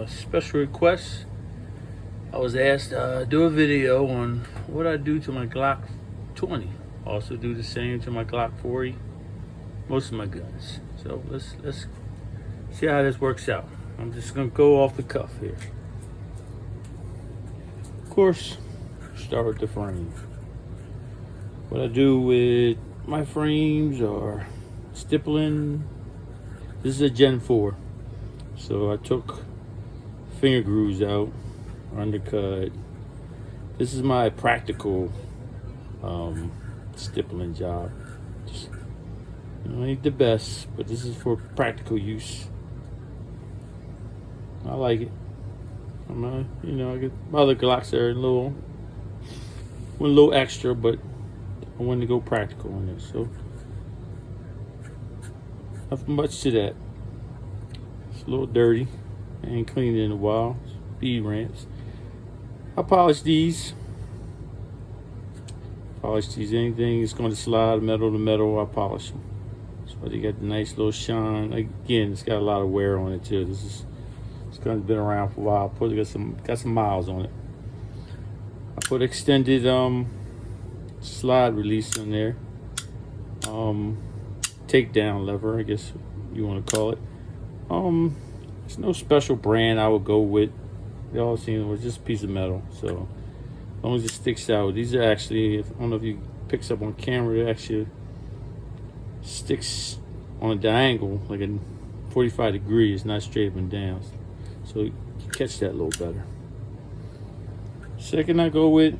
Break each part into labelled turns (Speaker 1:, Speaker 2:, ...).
Speaker 1: special request. I was asked do a video on what I do to my Glock 20. Also do the same to my Glock 40. Most of my guns. So let's see how this works out. I'm just gonna go off the cuff here. Of course, start with the frame. What I do with my frames are stippling. This is a Gen 4. So I took finger grooves out, undercut. This is my practical stippling job. Just, ain't the best, but this is for practical use. I like it. I get my other Glocks there a little extra, but I wanted to go practical on this. So nothing much to that. It's a little dirty. I ain't cleaned it in a while. Speed ramps. I polish these. Anything that's going to slide metal to metal, I polish them. So they got the nice little shine. Again, it's got a lot of wear on it too. It's kind of been around for a while. Probably got some miles on it. I put extended slide release in there. Takedown lever, I guess you want to call it. There's no special brand I would go with. They all seen it was just a piece of metal. So as long as it sticks out. These are actually, I don't know if you picks up on camera, it actually sticks on a diagonal like a 45 degrees, not straight up and down. So you catch that a little better. Second, I go with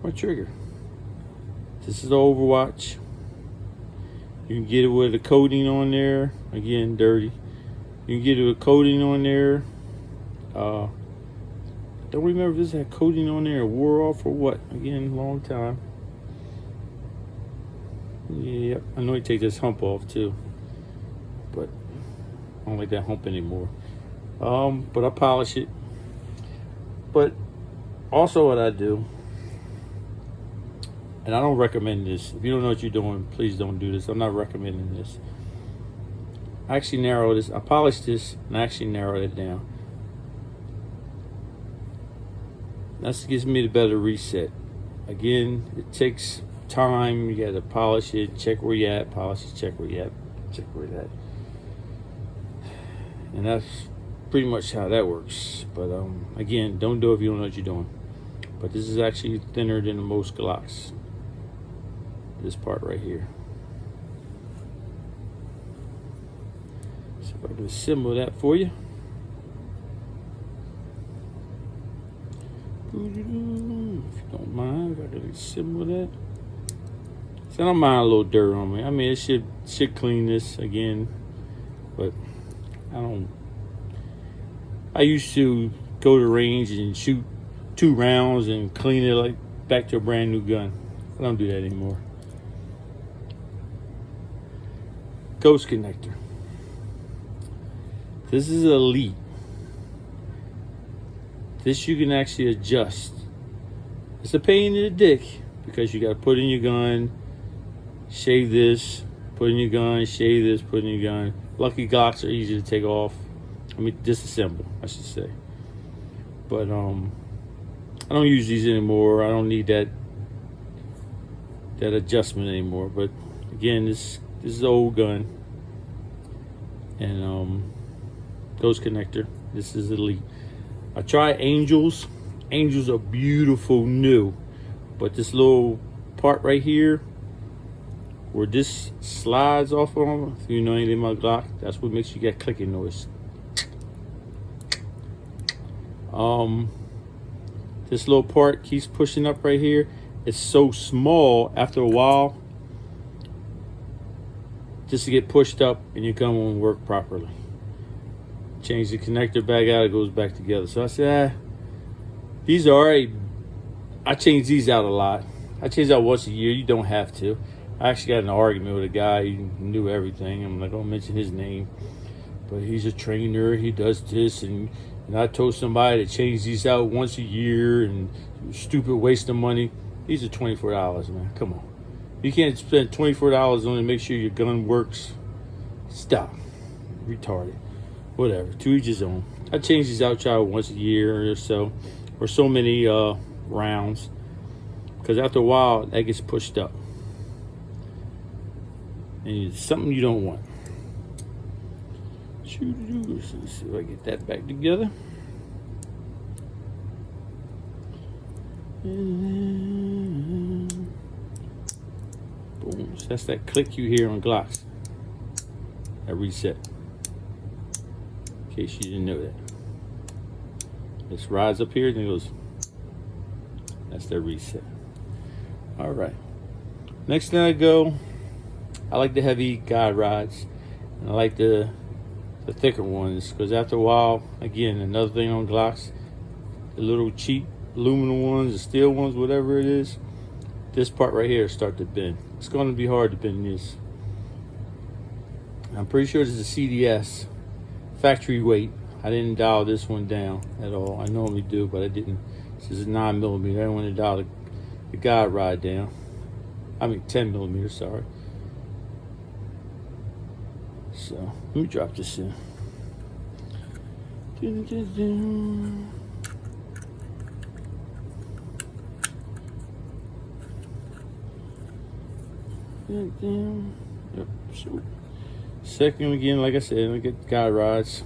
Speaker 1: my trigger. This is the Overwatch. You can get it with a coating on there. Again, dirty. You can get it with a coating on there. Don't remember if this had coating on there or wore off or what. Again, long time. Yeah, I know you take this hump off too, but I don't like that hump anymore. But I polish it. But also what I do, and I don't recommend this. If you don't know what you're doing, please don't do this. I'm not recommending this. I actually narrow this. I polished this and I actually narrowed it down. That gives me the better reset. Again, it takes time. You got to polish it, check where you at, polish it, check where you at, check where you at. And that's pretty much how that works. But again, don't do it if you don't know what you're doing. But this is actually thinner than most Glocks. This part right here. So if I can assemble that for you. If you don't mind, if I can assemble that. So I don't mind a little dirt on me. I mean, it should clean this again, but I used to go to the range and shoot 2 rounds and clean it like back to a brand new gun. I don't do that anymore. Ghost connector. This is elite. This you can actually adjust. It's a pain in the dick because you got to put in your gun, shave this, put in your gun, shave this, put in your gun. Lucky Glocks are easy to take off. I mean, disassemble, I should say. But I don't use these anymore. I don't need that adjustment anymore. But again, this is an old gun, and Ghost connector. This is elite. I tried Angels. Angels are beautiful new, but this little part right here, where this slides off of them, if you know anything about Glock, that's what makes you get clicking noise. This little part keeps pushing up right here. It's so small after a while, just to get pushed up and your gun won't work properly. Change the connector back out, it goes back together. So I said, these are already, I change these out a lot. I change out once a year, you don't have to. I actually got in an argument with a guy who knew everything. I'm not gonna mention his name, but he's a trainer, he does this, and I told somebody to change these out once a year, and stupid waste of money. These are $24, man, come on. You can't spend $24 on it to make sure your gun works. Stop, retarded. whatever, to each his own. I change these out once a year or so, or so many rounds, because after a while that gets pushed up, and it's something you don't want. Let's see if I get that back together. Boom. So that's that click you hear on Glocks. That reset. In case you didn't know that. This rides up here and it goes. That's their reset. All right. Next thing I like the heavy guide rods, and I like the thicker ones, because after a while, again, another thing on Glocks, the little cheap aluminum ones, the steel ones, whatever it is, this part right here start to bend. It's going to be hard to bend this. I'm pretty sure this is a CDS factory weight. I didn't dial this one down at all. I normally do, but I didn't. This is a 9mm. I didn't want to dial the guide rod down. I mean 10mm, sorry. So let me drop this in. Yep. So second, again, like I said, I get guide rods.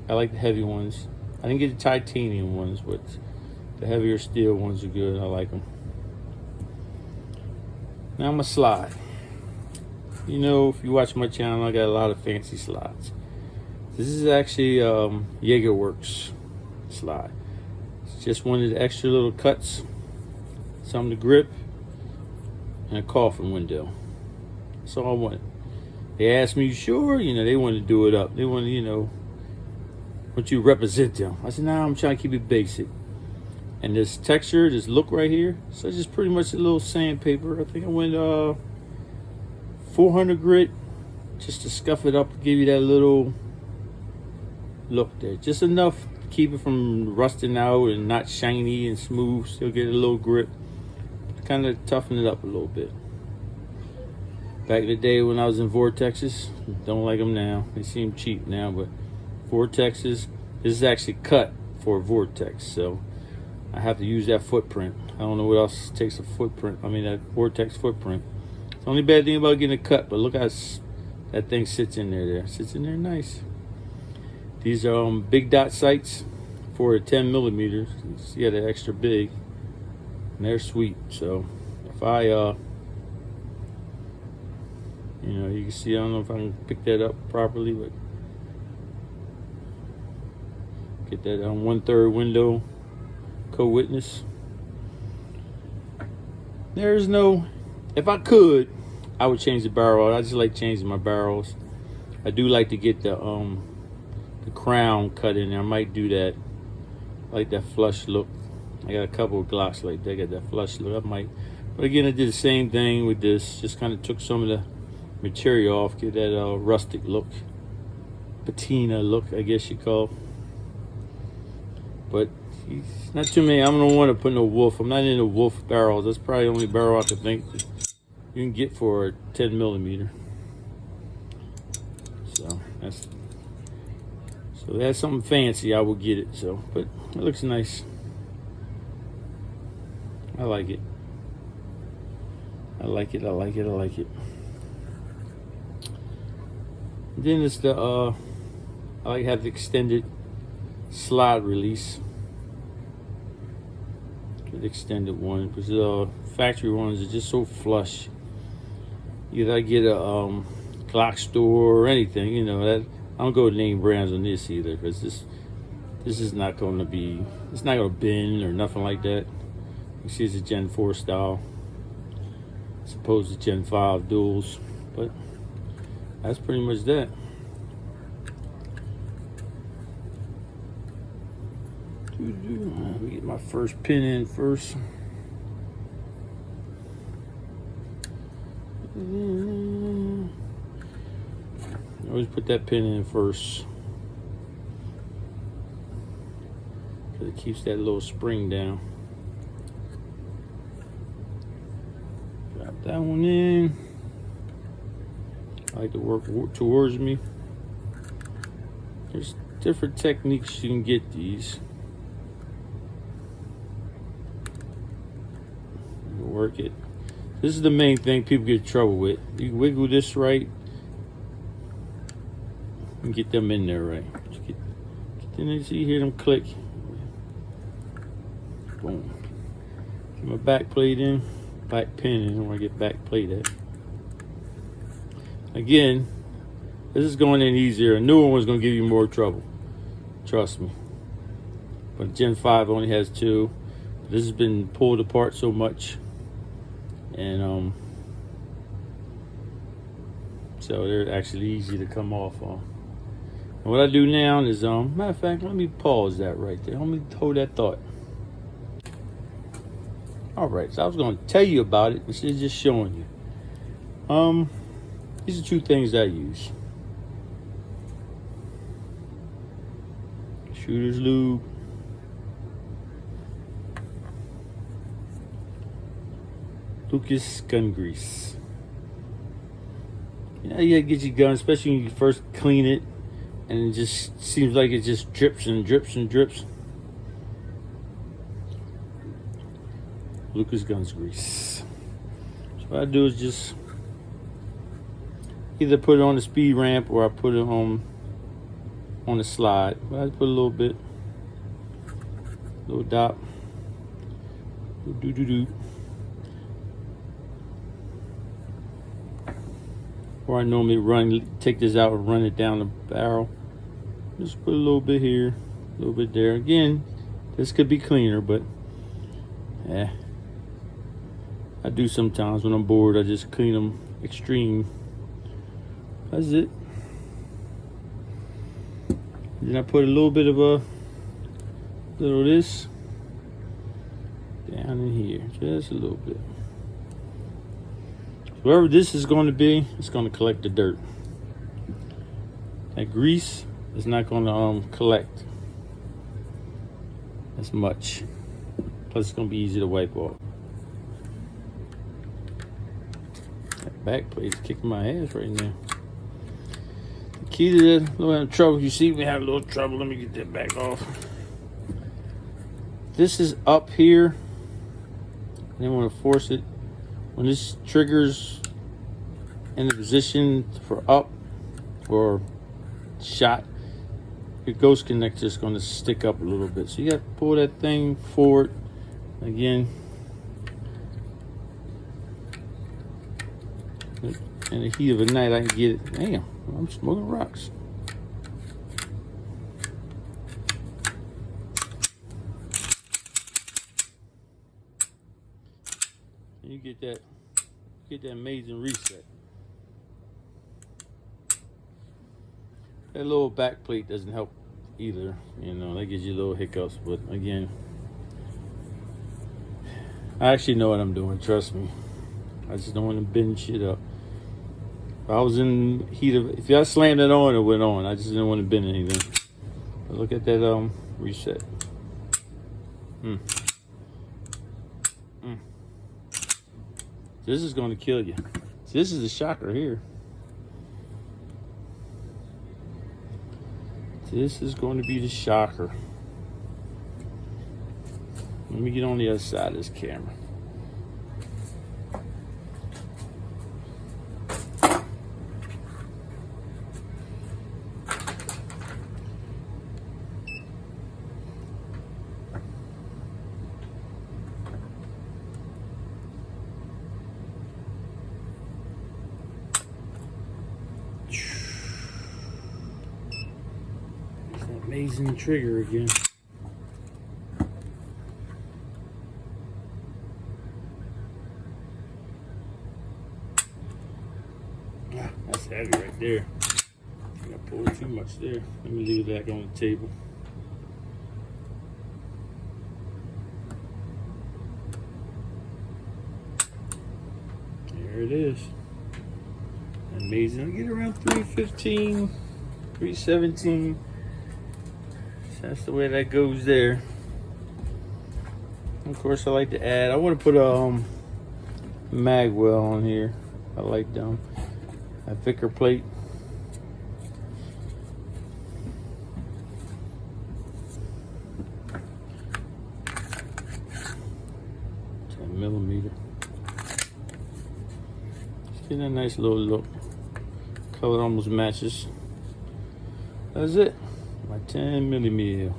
Speaker 1: I like the heavy ones. I didn't get the titanium ones, but the heavier steel ones are good. I like them. Now I'm gonna slide. You know, if you watch my channel, I got a lot of fancy slides. This is actually Jaeger Works slide. It's just one of the extra little cuts, something to grip, and a coffin window. That's all I wanted. They asked me, "You sure?" You know, they want to do it up. They want to, you know, want you to represent them. I said, "Nah, I'm trying to keep it basic." And this texture, this look right here, so it's just pretty much a little sandpaper. I think I went 400 grit, just to scuff it up, give you that little look there. Just enough to keep it from rusting out and not shiny and smooth. Still get a little grip. Kind of toughen it up a little bit. Back in the day when I was in Vortexes, don't like them now. They seem cheap now, but Vortexes, this is actually cut for a Vortex, so I have to use that footprint. I don't know what else takes a footprint. I mean, that Vortex footprint. The only bad thing about getting a cut, but look how that thing sits in there. Sits in there nice. These are big dot sights for a 10mm. See how they're extra big, and they're sweet. So if I, you know, you can see. I don't know if I can pick that up properly, but get that on 1/3 window. Co-witness. There's no. If I could, I would change the barrel. I just like changing my barrels. I do like to get the crown cut in there. I might do that. I like that flush look. I got a couple of Glocks like that. Got that flush look. I might. But again, I did the same thing with this. Just kind of took some of the material off, get that rustic look, patina look, I guess you call. But not too many. I don't want to put no wolf. I'm not into wolf barrels. That's probably the only barrel I could think that you can get for a 10mm. So that's something fancy. I will get it. So, but it looks nice. I like it. I like it. I like it. I like it. Then it's the I like to have the extended slide release. The extended one, because the factory ones are just so flush. You gotta get a Glock store or anything, you know. That I don't go name brands on this either, because this is not going to be. It's not going to bend or nothing like that. You see, it's a Gen 4 style, as opposed to Gen 5 duals, but that's pretty much that. Let me get my first pin in first. Always put that pin in first, because it keeps that little spring down. Drop that one in. I like to work towards me. There's different techniques you can get these. Work it. This is the main thing people get in trouble with. You wiggle this right and get them in there right. Then you see, hear them click. Boom. Get my back plate in, back pin in where I get back plate at. Again, this is going in easier. A newer one's going to give you more trouble. Trust me. But Gen 5 only has 2. This has been pulled apart so much. And so they're actually easy to come off on. And what I do now is, matter of fact, let me pause that right there. Let me hold that thought. All right, so I was going to tell you about it instead of just showing you. These are 2 things I use. Shooter's lube. Lucas gun grease. You know, you gotta get your gun, especially when you first clean it, and it just seems like it just drips and drips and drips. Lucas gun grease. So what I do is just either put it on the speed ramp or I put it on the slide. But I put a little bit, little dot, do. Or I normally take this out and run it down the barrel. Just put a little bit here, a little bit there. Again, this could be cleaner, but yeah, I do sometimes when I'm bored. I just clean them extreme. That's it. Then I put a little bit of little of this down in here, just a little bit. Wherever this is going to be, it's going to collect the dirt. That grease is not going to collect as much. Plus, it's going to be easy to wipe off. That back plate is kicking my ass right now. The key to that little trouble, you see we have a little trouble. Let me get that back off. This is up here. And then want to force it. When this triggers in the position for up or shot, your ghost connector is going to stick up a little bit. So you got to pull that thing forward again. In the heat of the night, I can get it. Damn, I'm smoking rocks. You get that amazing reset. That little back plate doesn't help either. You know, that gives you little hiccups. But again, I actually know what I'm doing. Trust me. I just don't want to bend shit up. If I was in heat of, if I slammed it on, it went on. I just didn't want to bend anything. But look at that reset. This is going to kill you. This is the shocker here. This is going to be the shocker. Let me get on the other side of this camera. Amazing trigger again. That's heavy right there. I think I pulled too much there. Let me leave it back on the table. There it is. Amazing. I get around 315, 317. That's the way that goes there. Of course, I like to add. I want to put a mag well on here. I like them. A thicker plate. Get a nice little look. Color almost matches. That's it. My 10 millimeter.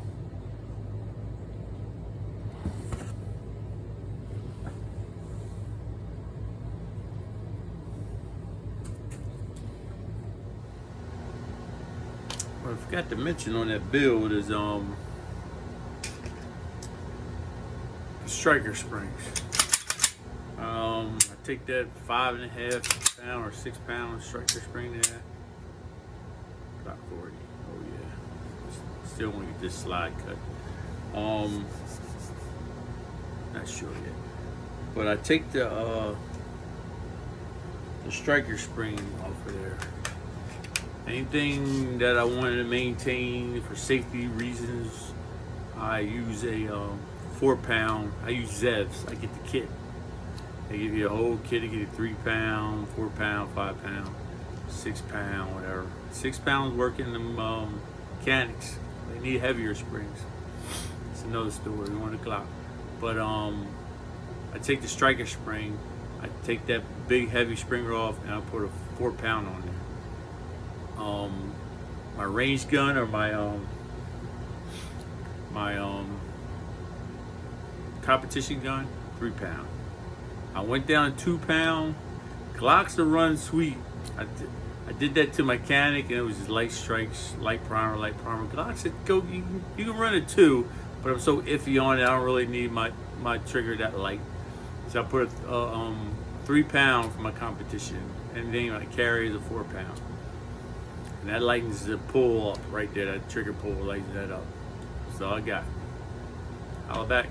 Speaker 1: What I forgot to mention on that build is the striker springs. I take that 5.5 pound or 6 pound striker spring there. About 40. Oh yeah. Still want to get this slide cut. Not sure yet. But I take the striker spring off of there. Anything that I wanted to maintain for safety reasons, I use a 4 pound. I use Zevs. I get the kit. They give you a whole kit. They give you 3 pound, 4 pound, 5 pound, 6 pound, whatever. 6 pounds working them mechanics. They need heavier springs. It's another story. We want a Glock. But I take the striker spring. I take that big heavy spring off, and I put a 4 pound on there. My range gun or my competition gun, 3 pound. I went down to 2 pound. Glocks to run sweet. I did that to mechanic, and it was just light strikes, light primer. Glocks said go. You can run it 2, but I'm so iffy on it. I don't really need my trigger that light. So I put a 3 pound for my competition, and then I carry is a 4 pound. And that lightens the pull up right there. That trigger pull lightens that up. So I got. Holla back.